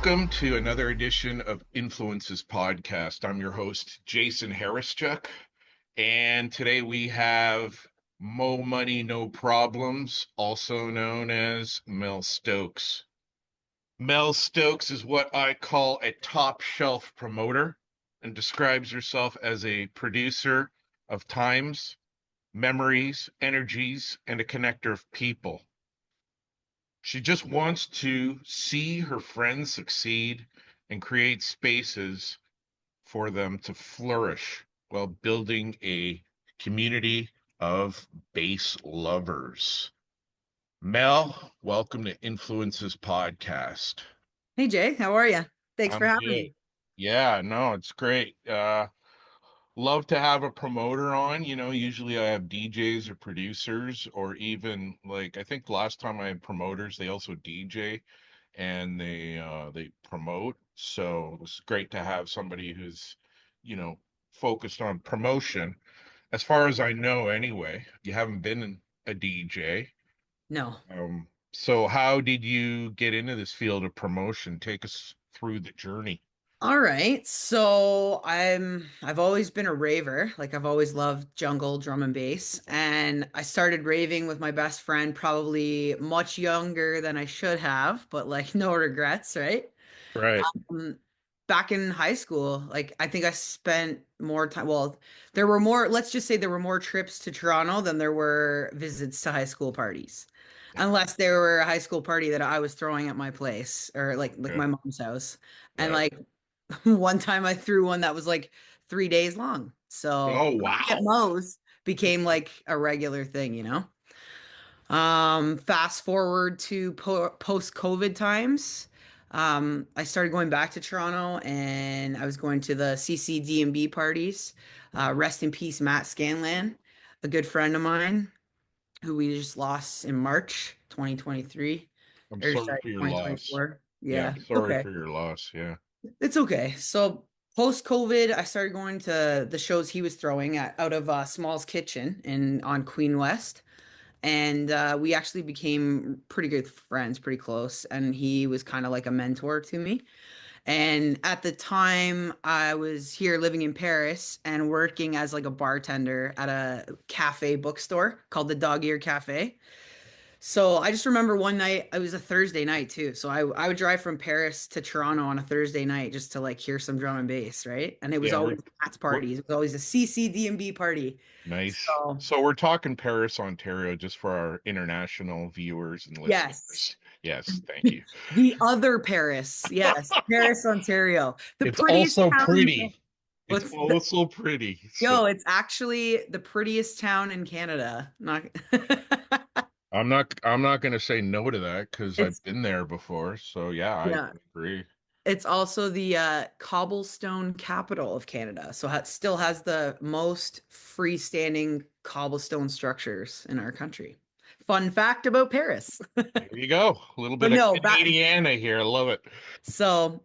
Welcome to another edition of Influences Podcast. I'm your host, Jason Harrischuk, and today we have Mo Money, No Problems, also known as Mel Stokes. Mel Stokes is what I call a top shelf promoter and describes herself as a producer of times, memories, energies, and a connector of people. She just wants to see her friends succeed and create spaces for them to flourish while building a community of bass lovers. Mel, welcome to Influences Podcast. Hey Jay, how are you? Thanks for I'm having good. me. Yeah, no, it's great. Love to have a promoter on. Usually I have DJs or producers, or even like I think last time I had promoters, they also DJ and they promote. So it's great to have somebody who's, you know, focused on promotion. As far as I know, anyway, you haven't been a DJ. No. So how did you get into this field of promotion? Take us through the journey. All right. So I've always been a raver. Like I've always loved jungle drum and bass. And I started raving with my best friend probably much younger than I should have, but like no regrets, right? Right. Um, Back in high school, like I think I spent more time, well, there were more, let's just say there were more trips to Toronto than there were visits to high school parties. Unless there were a high school party that I was throwing at my place or like Yeah. my mom's house. And Right. like one time I threw one that was like 3 days long. So Oh, party at wow. Moe's became like a regular thing, you know? Fast forward to post-COVID times. I started going back to Toronto and I was going to the CCD&B parties. Rest in peace, Matt Scanlan, a good friend of mine who we just lost in March 2023. I'm Or sorry sorry, for your loss. 2024. Yeah, Yeah, sorry okay. for your loss. Yeah. It's okay. So post-COVID, I started going to the shows he was throwing out of Small's Kitchen in on Queen West. And we actually became pretty good friends, pretty close. And he was kind of like a mentor to me. And at the time, I was here living in Paris and working as like a bartender at a cafe bookstore called the Dog Ear Cafe. So I just remember one night, it was a Thursday night too. So I would drive from Paris to Toronto on a Thursday night just to like hear some drum and bass, right? And it was Yeah, always Pat's we're parties. It was always a CCD&B party. nice. So So we're talking Paris, Ontario, just for our international viewers and yes. listeners. Yes, thank you. The other Paris. Yes, Paris, Ontario. The It's prettiest also town in pretty. Canada. It's also pretty. So Yo, it's actually the prettiest town in Canada. Not I'm not gonna say no to that because I've it's been there before. So yeah, I yeah. agree. It's also the cobblestone capital of Canada. So it still has the most freestanding cobblestone structures in our country. Fun fact about Paris. There you go. A little But bit of no, Canadiana here. I love it. so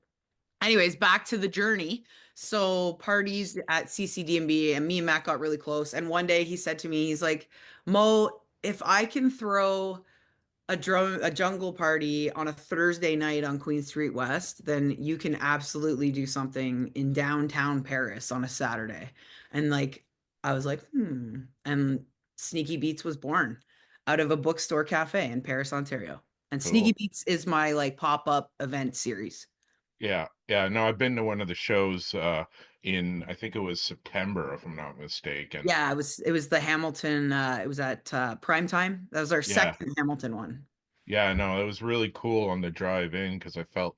anyways, back to the journey. So parties at CCDMB and me and Matt got really close. And one day he said to me, he's like, Mo, if I can throw a jungle party on a Thursday night on Queen Street West, then you can absolutely do something in downtown Paris on a Saturday. And like I was like, hmm. And Sneaky Beats was born out of a bookstore cafe in Paris, Ontario. And Sneaky Cool. Beats is my like pop-up event series. Yeah, yeah. No, I've been to one of the shows in I think it was September, if I'm not mistaken. Yeah, it was the Hamilton it was at prime time. That was our Yeah, second Hamilton one. yeah. No, it was really cool on the drive in because I felt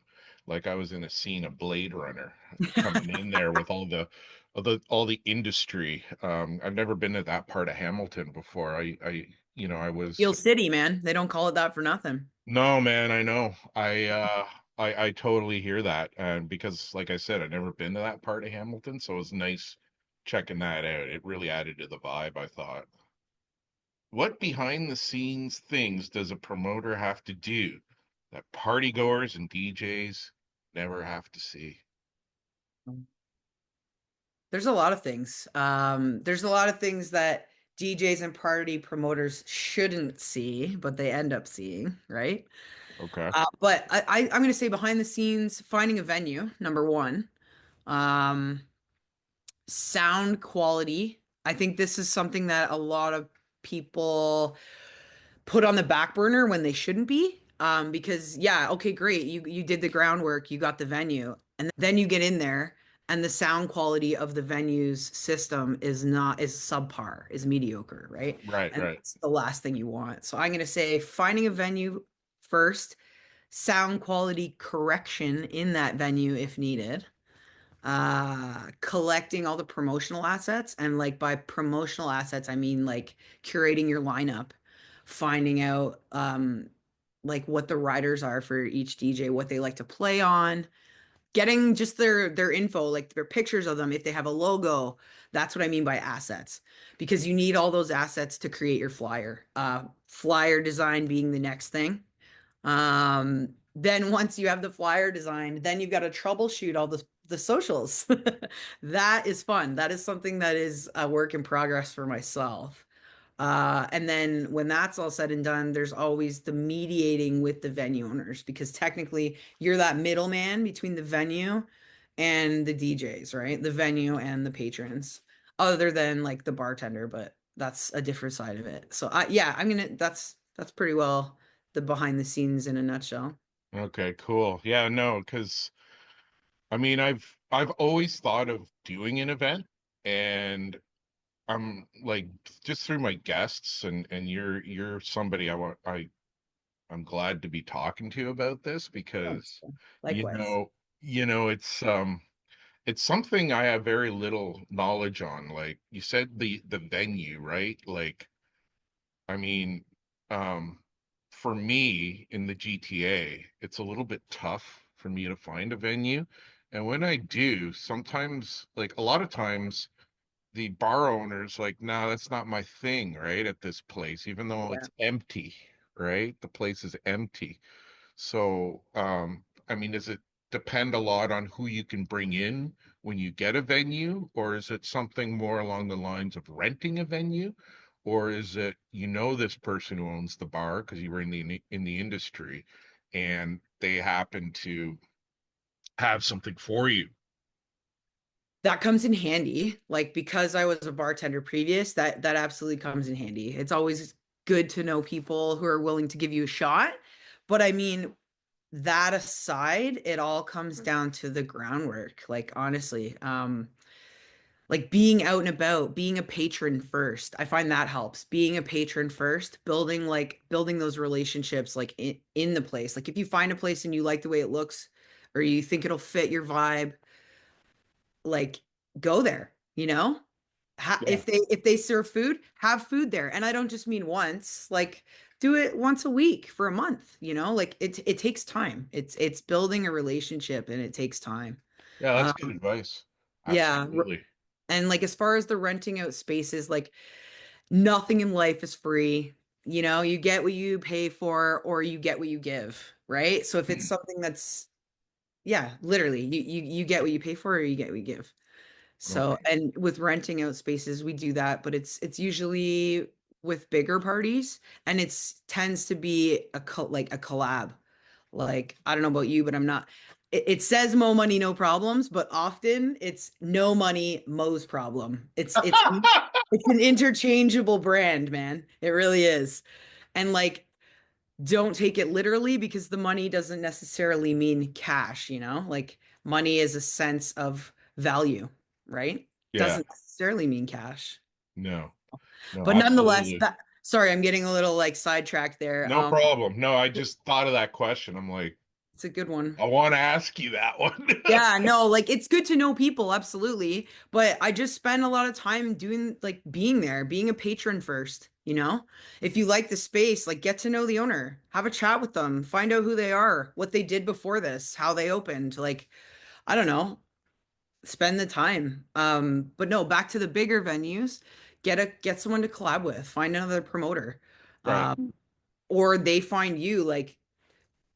like I was in a scene of Blade Runner coming in there with all the industry. I've never been to that part of Hamilton before. I was Steel City, man. They don't call it that for nothing. no man. I know. I totally hear that, and because like I said, I've never been to that part of Hamilton, so it was nice checking that out. It really added to the vibe, I thought. What behind the scenes things does a promoter have to do that partygoers and DJs never have to see? There's a lot of things. There's a lot of things that DJs and party promoters shouldn't see, but they end up seeing, right? Okay. But I'm going to say behind the scenes, finding a venue, number one. Um, Sound quality. I think this is something that a lot of people put on the back burner when they shouldn't be. Because yeah, okay, great. You did the groundwork, you got the venue, and then you get in there and the sound quality of the venue's system is subpar, is mediocre, right? Right, And right. that's the last thing you want. So I'm gonna say finding a venue first, sound quality correction in that venue if needed, collecting all the promotional assets. And like by promotional assets I mean like curating your lineup, finding out like what the riders are for each DJ, what they like to play on, getting just their info, like their pictures of them if they have a logo. That's what I mean by assets, because you need all those assets to create your flyer. Flyer design being the next thing. Then once you have the flyer designed, then you've got to troubleshoot all the socials. That is fun. That is something that is a work in progress for myself. And then when that's all said and done, there's always the mediating with the venue owners, because technically you're that middleman between the venue and the DJs, right? The venue and the patrons, other than like the bartender, but that's a different side of it. So yeah, that's pretty well the behind the scenes in a nutshell. Okay, cool. Yeah, no, because I mean, I've always thought of doing an event, and I'm like just through my guests, and you're somebody I'm glad to be talking to you about this because Thanks. you Likewise. know, it's something I have very little knowledge on. Like you said, the venue, right? Like, I mean, um, for me in the GTA, it's a little bit tough for me to find a venue. And when I do, sometimes, like a lot of times, the bar owner's like, no, that's not my thing, right? At this place, even though Yeah. it's empty, right? The place is empty. So, I mean, does it depend a lot on who you can bring in when you get a venue, or is it something more along the lines of renting a venue, or is it this person who owns the bar because you were in the industry, and they happen to have something for you? That comes in handy. Like because I was a bartender previous, that absolutely comes in handy. It's always good to know people who are willing to give you a shot. But I mean, that aside, it all comes down to the groundwork. Like honestly, like being out and about, being a patron first. I find that helps. Being a patron first, building those relationships like in the place. Like if you find a place and you like the way it looks or you think it'll fit your vibe, like go there, you know? Yeah. If they serve food, have food there. And I don't just mean once, like do it once a week for a month, you know? Like it takes time. It's building a relationship and it takes time. Yeah, that's good Um advice. yeah, Absolutely. and like as far as the renting out spaces, like nothing in life is free. You know, you get what you pay for or you get what you give, right? So if it's Hmm. something that's yeah, literally, you get what you pay for or you get what you give. So, Okay. and with renting out spaces, we do that, but it's usually with bigger parties and it's tends to be like a collab. Like, I don't know about you, but I'm not it says Mo money, no problems, but often it's no money, Mo's problem. It's an interchangeable brand, man. It really is. And like don't take it literally because the money doesn't necessarily mean cash, you know? Like money is a sense of value, right? Yeah. Doesn't necessarily mean cash. No, no, But nonetheless, absolutely. that sorry, I'm getting a little like sidetracked there. No problem. No, I just thought of that question. I'm like, It's a good one. I want to ask you that one. Yeah, no, like it's good to know people, absolutely. But I just spend a lot of time doing like being there, being a patron first, you know? If you like the space, like get to know the owner, have a chat with them, find out who they are, what they did before this, how they opened, like I don't know, spend the time. But no, back to the bigger venues, get someone to collab with, find another promoter. Right, Or they find you like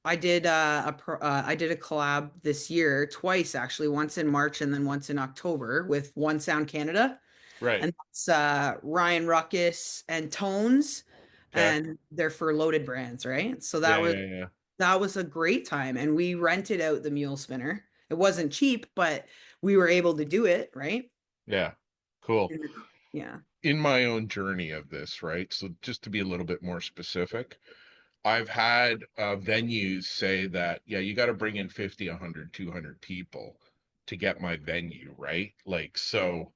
I did a collab this year twice actually, once in March and then once in October with One Sound Canada, right. and that's Ryan Ruckus and Tones, Okay. and they're for Loaded Brands, right? So that Yeah, was yeah, yeah. that was a great time. And we rented out the mule spinner. It wasn't cheap, but we were able to do it, right? Yeah. Cool. Yeah. In my own journey of this, right? So just to be a little bit more specific, I've had venues say that, yeah, you got to bring in 50, 100, 200 people to get my venue, right? Like, so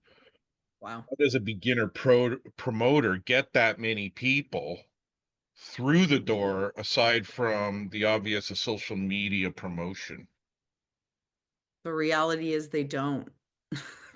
Wow. how does a beginner promoter get that many people through the door aside from the obvious of social media promotion? The reality is they don't.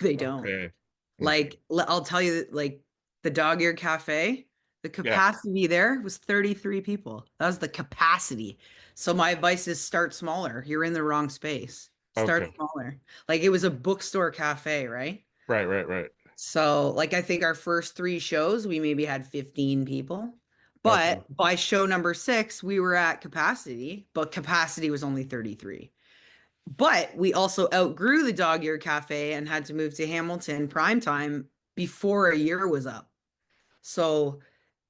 They don't. Okay. Okay. Like, I'll tell you, like the Dog Ear Cafe, the Yeah. capacity there was 33 people. That was the capacity. So my advice is start smaller. You're in the wrong space. Start Okay. smaller. Like it was a bookstore cafe, right? Right, right, right. So, like, I think our first three shows, we maybe had 15 people. Okay. But by show number six, we were at capacity, but capacity was only 33. But we also outgrew the Dog Ear Cafe and had to move to Hamilton prime time before a year was up. So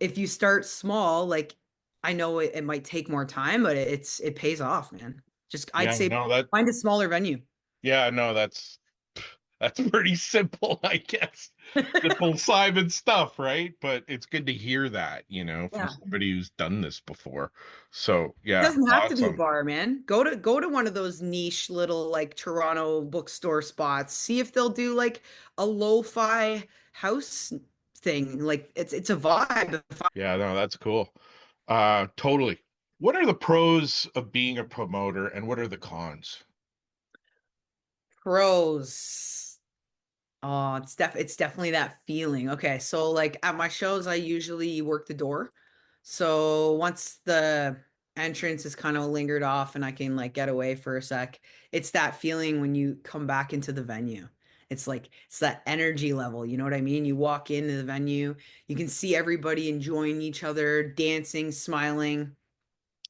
if you start small, like I know it might take more time, but it pays off, man. Just I'd Yeah, say no, that find a smaller venue. yeah, no, that's pretty simple, I guess. Simple Simon stuff, right? But it's good to hear that, from Yeah. somebody who's done this before. So, yeah, Doesn't have to be a awesome. bar, man. Go to one of those niche little like Toronto bookstore spots. See if they'll do like a lo-fi house thing. Like it's a vibe. Yeah, no, that's cool. Totally. What are the pros of being a promoter and what are the cons? Pros. Oh, it's definitely that feeling. Okay, so like at my shows, I usually work the door. So once the entrance is kind of lingered off and I can like get away for a sec, it's that feeling when you come back into the venue. It's like it's that energy level, you know what I mean? You walk into the venue, you can see everybody enjoying each other, dancing, smiling.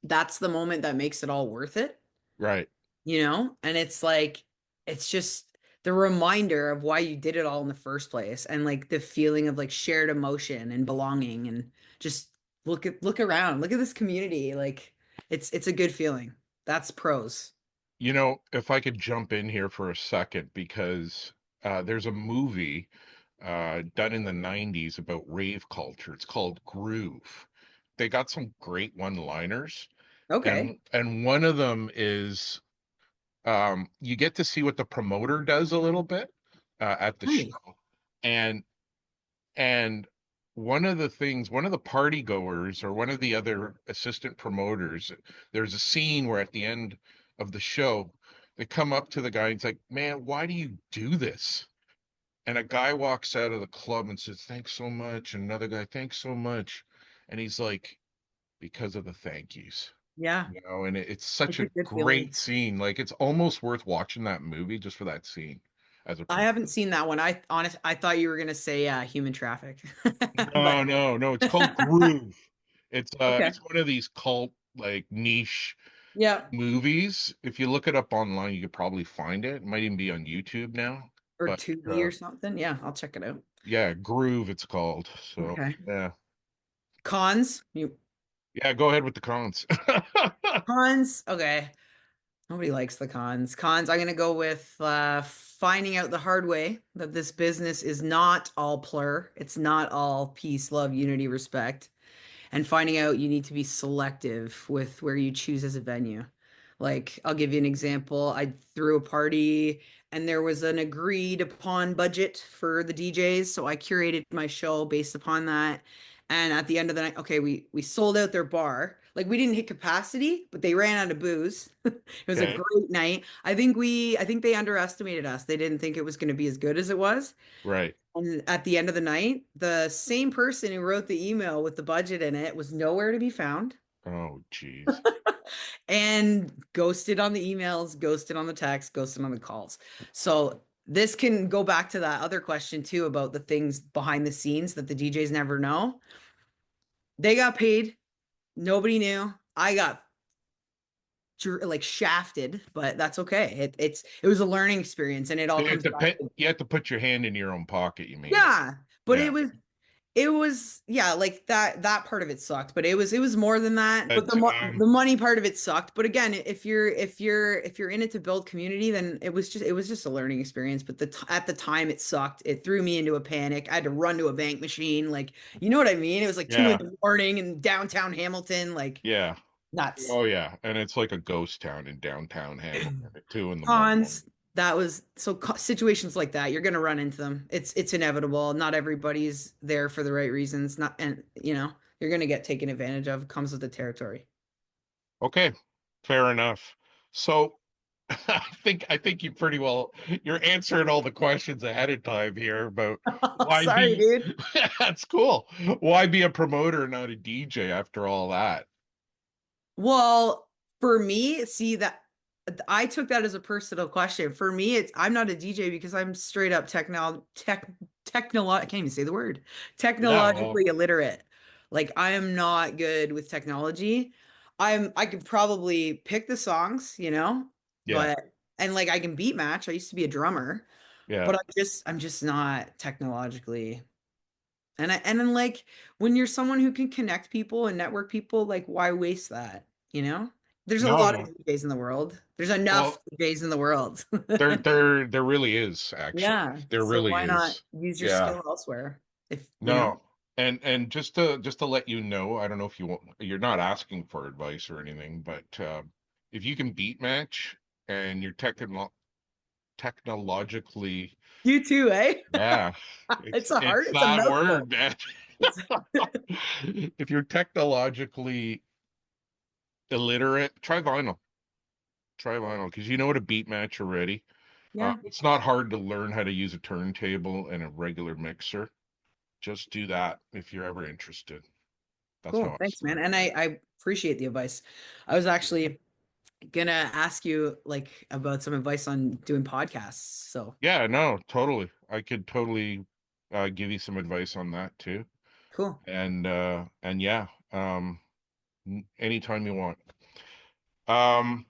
That's the moment that makes it all worth it, Right. you know? And it's like, it's just the reminder of why you did it all in the first place and like the feeling of like shared emotion and belonging and just look around, look at this community. Like it's a good feeling. That's pros. If I could jump in here for a second, because there's a movie done in the 90s about rave culture. It's called Groove. They got some great one-liners, Okay. and one of them is you get to see what the promoter does a little bit at the Nice. show. And and one of the party goers or one of the other assistant promoters, there's a scene where at the end of the show, they come up to the guy and it's like, man, why do you do this? And a guy walks out of the club and says, thanks so much. And another guy, thanks so much. And he's like, because of the thank yous. Yeah. And it's such It's a a good great feeling. scene. Like it's almost worth watching that movie just for that scene as a I promoter. haven't seen that one. I thought you were gonna say human traffic. But No, no, no. It's called Groove. okay. It's one of these cult like niche Yeah. movies. If you look it up online, you could probably find it. It might even be on YouTube now. Or But 2D or something. Yeah, I'll check it out. yeah, Groove it's called. So Okay. yeah. Cons. You Yeah, go ahead with the cons. cons. Okay. Nobody likes the cons. Cons, I'm gonna go with finding out the hard way that this business is not all plur. It's not all peace, love, unity, respect, and finding out you need to be selective with where you choose as a venue. Like, I'll give you an example. I threw a party and there was an agreed upon budget for the DJs, so I curated my show based upon that. And at the end of the night, okay, we sold out their bar. Like we didn't hit capacity, but they ran out of booze. It was a Okay. great night. I think they underestimated us. They didn't think it was going to be as good as it was. Right. And at the end of the night, the same person who wrote the email with the budget in it was nowhere to be found Oh, geez. and ghosted on the emails, ghosted on the text, ghosted on the calls. So this can go back to that other question too about the things behind the scenes that the DJs never know. They got paid. Nobody knew. I got like shafted, but that's okay. It was a learning experience and it So all comes back to you have to put your hand in your own pocket, you mean? yeah, but Yeah. It was, yeah, like that part of it sucked, but it was more than that. But But the money part of it sucked. But again, if you're in it to build community, then it was just a learning experience. But at the time it sucked. It threw me into a panic. I had to run to a bank machine, like, you know what I mean? It was like two in yeah, the morning in downtown Hamilton, like yeah. nuts. Oh yeah, and it's like a ghost town in downtown Hamilton at 2 in the morning. Cons, that was so situations like that, you're going to run into them. It's inevitable. Not everybody's there for the right reasons. Not, and you're going to get taken advantage of. Comes with the territory. Okay, fair enough. So I think you pretty well you're answering all the questions ahead of time here about why Sorry, be dude. that's cool. Why be a promoter, not a DJ after all that? Well, for me, see that I took that as a personal question. For me, it's I'm not a DJ because I'm straight up I can't even say the word. Yeah, well, Technologically illiterate. Like, I am not good with technology. I could probably pick the songs, yeah, but and like I can beat match. I used to be a drummer, yeah. but I'm just not technologically. And then, like, when you're someone who can connect people and network people, like, why waste that? You know? There's a No, lot of no. DJs in the world. There's enough Well, DJs in the world. there really is actually. Yeah. There So really why not is. use your Yeah. skill elsewhere? If you know? No. And just to let you know, I don't know if you want, you're not asking for advice or anything, but if you can beat match and you're technologically, You too, eh? yeah, it's it's It's a that mouthful. word, man. It's If you're technologically illiterate, try vinyl. Try vinyl because you know what a beat match already. yeah, It's not hard to learn how to use a turntable and a regular mixer. Just do that if you're ever interested. That's how cool. I Thanks, man. started. And I appreciate the advice. I was actually gonna ask you like about some advice on doing podcasts. So Yeah, no, totally. I could totally give you some advice on that too. cool. And yeah, anytime you want. Um,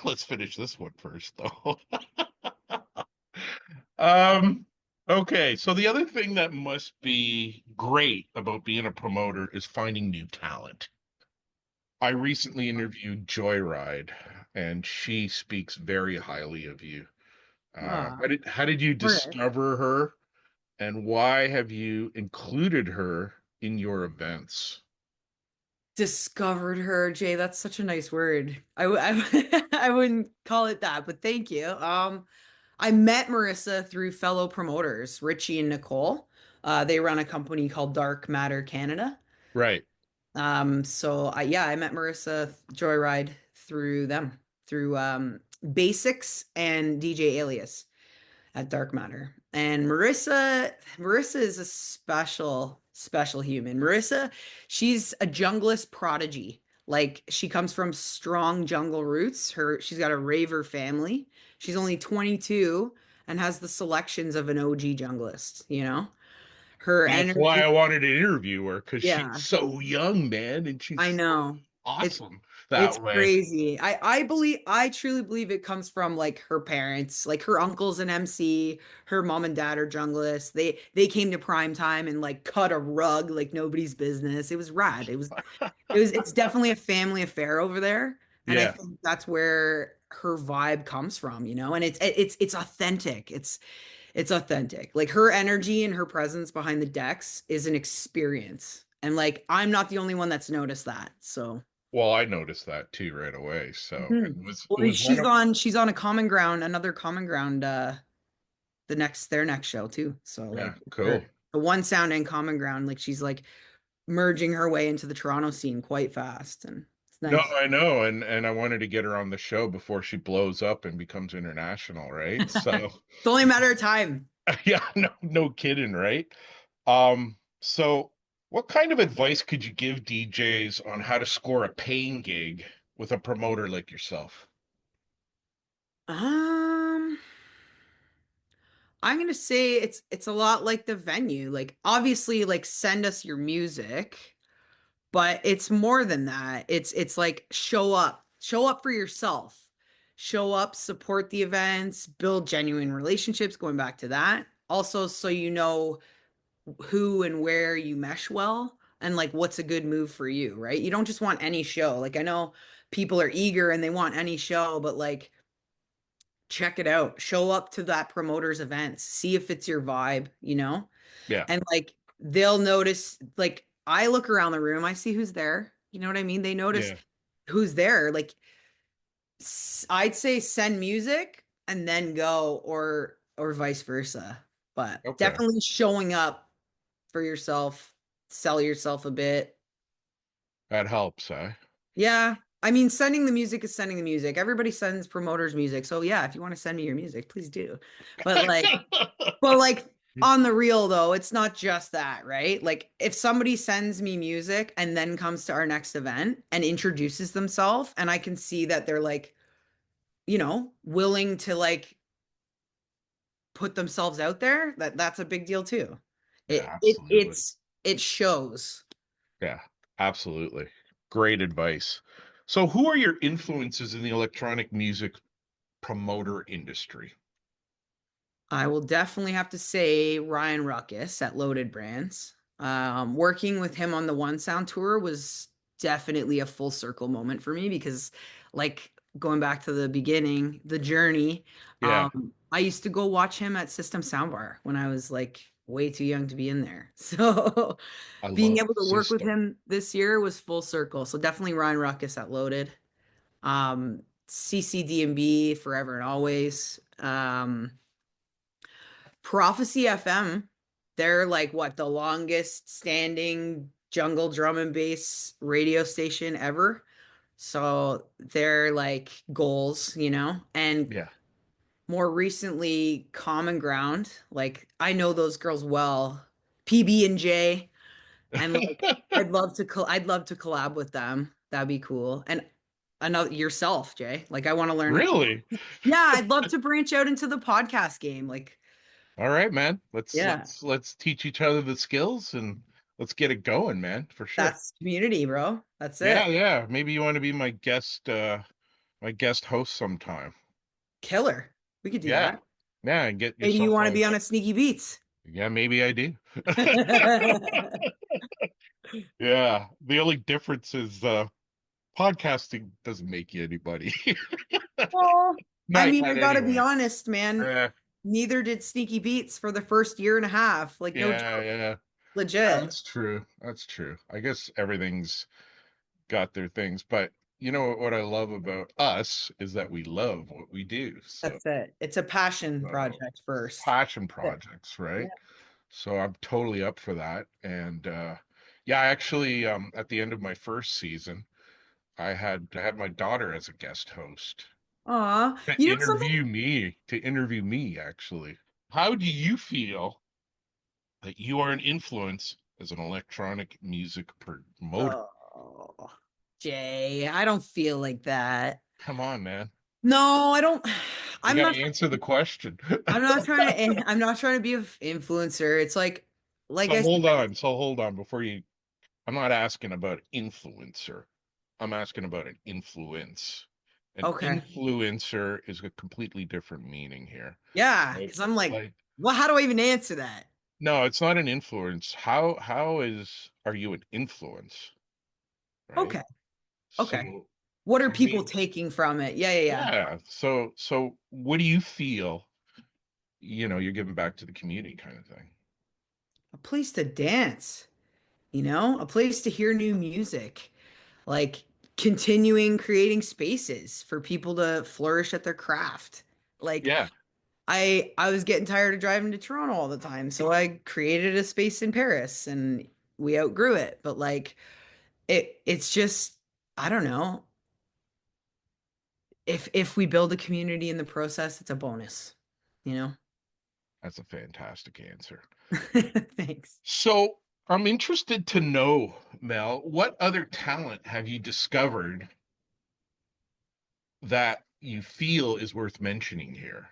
let's finish this one first though. Um, okay, so the other thing that must be great about being a promoter is finding new talent. I recently interviewed Joyride, and she speaks very highly of you. Ah, How did you all right. discover her, and why have you included her in your events? Discovered her, Jay. That's such a nice word. I wouldn't call it that, but thank you. I met Marissa through fellow promoters, Richie and Nicole. They run a company called Dark Matter Canada. Right. So I met Marissa Joyride through them, through Basics and DJ Alias at Dark Matter. And Marissa is a special human. Marissa, she's a junglist prodigy. Like, she comes from strong jungle roots. She's got a raver family. She's only 22 and has the selections of an OG junglist. Her That's why energy, I wanted to interview her because she's yeah. so young, man, and I she's so know. It's awesome it's that way. crazy. I truly believe it comes from like her parents, like her uncle's an MC, her mom and dad are junglists. They came to prime time and like cut a rug like nobody's business. It was rad. It's definitely a family affair over there. And I Yeah. think that's where her vibe comes from. And it's authentic. It's authentic. Like, her energy and her presence behind the decks is an experience. And like, I'm not the only one that's noticed that. So Well, I noticed that too right away. So it mhm. was it Well, was one of she's on a common ground, another common ground, their next show too. So yeah, like, cool. the one sound and common ground, like, she's like merging her way into the Toronto scene quite fast, and it's No, nice. I know, and I wanted to get her on the show before she blows up and becomes international, right? So It's only a matter of time. yeah, no kidding, right? So what kind of advice could you give DJs on how to score a paying gig with a promoter like yourself? Um, I'm gonna say it's a lot like the venue. Like, obviously, like, send us your music, but it's more than that. It's like, show up for yourself, show up, support the events, build genuine relationships, going back to that, also, so who and where you mesh well and like what's a good move for you, right? You don't just want any show. Like I know people are eager and they want any show, but like check it out. Show up to that promoter's events. See if it's your vibe, you know? Yeah. And like they'll notice like I look around the room, I see who's there. You know what I mean? They notice Yeah. who's there. Like I'd say send music and then go or vice versa. But Okay. definitely showing up for yourself, sell yourself a bit. That helps, eh? Yeah. I mean, sending the music is sending the music. Everybody sends promoters music. So yeah, if you want to send me your music, please do. But like, but like on the real though, it's not just that, right? Like if somebody sends me music and then comes to our next event and introduces themselves and I can see that they're like, willing to like put themselves out there, that's a big deal too. Yeah, It it absolutely. it's it shows. Yeah, absolutely. Great advice. So, who are your influences in the electronic music promoter industry? I will definitely have to say Ryan Ruckus at Loaded Brands. Working with him on the One Sound tour was definitely a full circle moment for me because, like, going back to the beginning, the journey, Yeah, I used to go watch him at System Soundbar when I was like way too young to be in there. So, I being love able to work with System. him this year was full circle. So, definitely Ryan Ruckus at Loaded. CCD&B Forever and Always. Prophecy FM, they're like what the longest standing jungle drum and bass radio station ever. So they're like goals, and Yeah. more recently Common Ground. Like I know those girls well, PB and J, and like I'd love to collab with them. That'd be cool. And another yourself, Jay. Like I want to learn. Really? Yeah, I'd love to branch out into the podcast game. Like All right, man. Let's yeah. let's let's teach each other the skills and let's get it going, man, for sure. That's community, bro. That's Yeah, it. yeah. Maybe you want to be my guest host sometime. Killer. We could do Yeah. that. Yeah, and get Maybe you yourself want to on. be on a Sneaky Beats. Yeah, maybe I do. Yeah. The only difference is podcasting doesn't make you anybody. Well, I Not mean, I yet gotta be anyway. honest, man. Yeah, Neither did Sneaky Beats for the first year and a half. Like, no yeah, joke. yeah. Yeah, Legit. that's true. That's true. I guess everything's got their things, but you know what I love about us is that we love what we do. That's it. It's a passion So project first. passion Yeah. projects, right? So I'm totally up for that. And yeah, actually at the end of my first season, I had my daughter as a guest host Aw. to You know something? interview me actually. How do you feel that you are an influence as an electronic music promoter? Oh, Jay, I don't feel like that. Come on, man. No, I don't. You I'm got not. to answer the question. I'm not trying to be an influencer. It's like So I said, hold on. So hold on before you. I'm not asking about influencer. I'm asking about an influence. An okay. influencer is a completely different meaning here. Yeah, Like, because I'm like, like well, how do I even answer that? no, it's not an influence. Are you an influence, right? Okay. Okay. So What are for people me, taking from it? Yeah, yeah, yeah. yeah. So what do you feel, you're giving back to the community kind of thing? A place to dance, a place to hear new music, like continuing creating spaces for people to flourish at their craft. Like Yeah, I was getting tired of driving to Toronto all the time, so I created a space in Paris and we outgrew it. But like it's just I don't know. If we build a community in the process, it's a bonus, you know? that's a fantastic answer. Thanks. So I'm interested to know, Mel, what other talent have you discovered that you feel is worth mentioning here?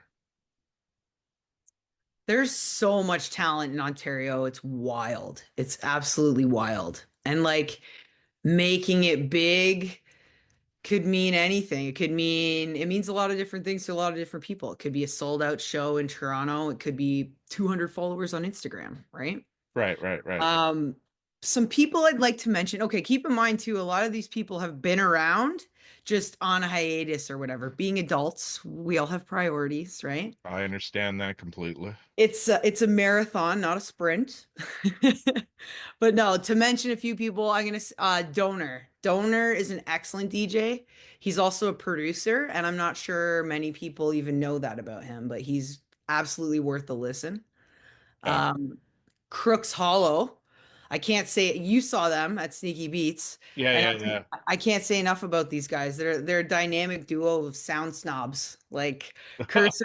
There's so much talent in Ontario. It's wild. It's absolutely wild. And like making it big could mean anything. It means a lot of different things to a lot of different people. It could be a sold out show in Toronto. It could be 200 followers on Instagram, right? Right. Um, some people I'd like to mention. Okay, keep in mind too, a lot of these people have been around just on a hiatus or whatever. Being adults, we all have priorities, right? I understand that completely. It's a marathon, not a sprint. But no, to mention a few people, Donor. Donor is an excellent DJ. He's also a producer, and I'm not sure many people even know that about him, but he's absolutely worth a listen. Yeah. Um, Crooks Hollow. I can't say you saw them at Sneaky Beats, Yeah, and yeah, yeah. I can't say enough about these guys. They're a dynamic duo of sound snobs. Like Cursor,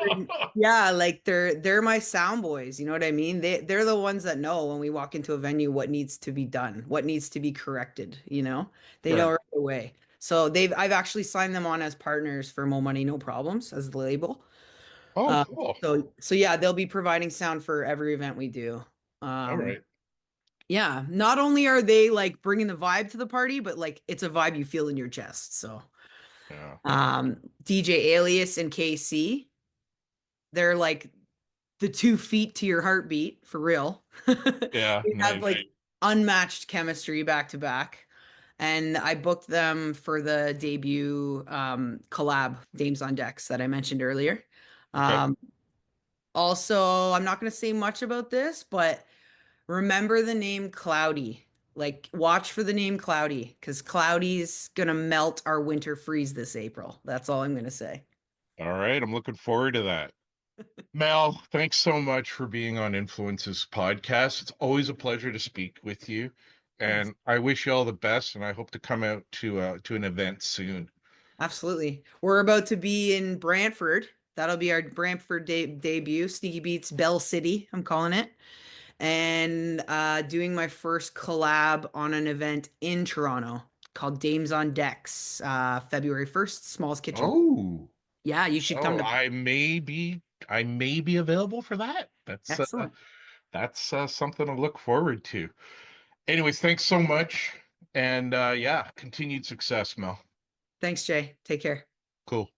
yeah, like they're my sound boys. You know what I mean? They're the ones that know when we walk into a venue what needs to be done, what needs to be corrected. You know, they know Right. right away. So I've actually signed them on as partners for Mo Money No Problems as the label. Oh, Um, cool. so yeah, they'll be providing sound for every event we do. All right. Yeah, not only are they like bringing the vibe to the party, but like it's a vibe you feel in your chest. So, Yeah. DJ Alias and KC, they're like the 2 feet to your heartbeat for real. Yeah, They have nice. like unmatched chemistry back to back. And I booked them for the debut collab, Dames on Decks, that I mentioned earlier. Okay. Um, Also, I'm not going to say much about this, but remember the name Cloudy. Like, watch for the name Cloudy because Cloudy's going to melt our winter freeze this April. That's all I'm going to say. All right. I'm looking forward to that. Mel, thanks so much for being on Influences podcast. It's always a pleasure to speak with you, Thanks. and I wish you all the best. And I hope to come out to an event soon. Absolutely. We're about to be in Brantford. That'll be our Brantford debut, Sneaky Beats Bell City, I'm calling it. And doing my first collab on an event in Toronto called Dames on Decks, February 1st, Small's Kitchen. Oh, Yeah, you should come oh, to. I may be available for that. Excellent. That's something to look forward to. Anyways, thanks so much, and yeah, continued success, Mel. Thanks, Jay. Take care. Cool.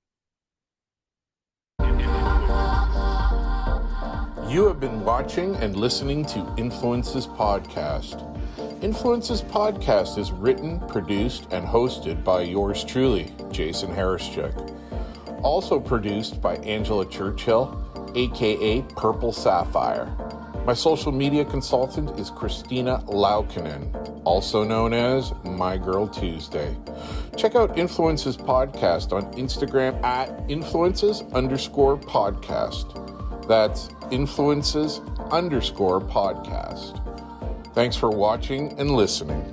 You have been watching and listening to Influences Podcast. Influences Podcast is written, produced, and hosted by yours truly, Jason Harischuk. Also produced by Angela Churchill, aka Purple Sapphire. My social media consultant is Christina Laukinen, also known as My Girl Tuesday. Check out Influences Podcast on Instagram at influences_podcast. That's influences_podcast. Thanks for watching and listening.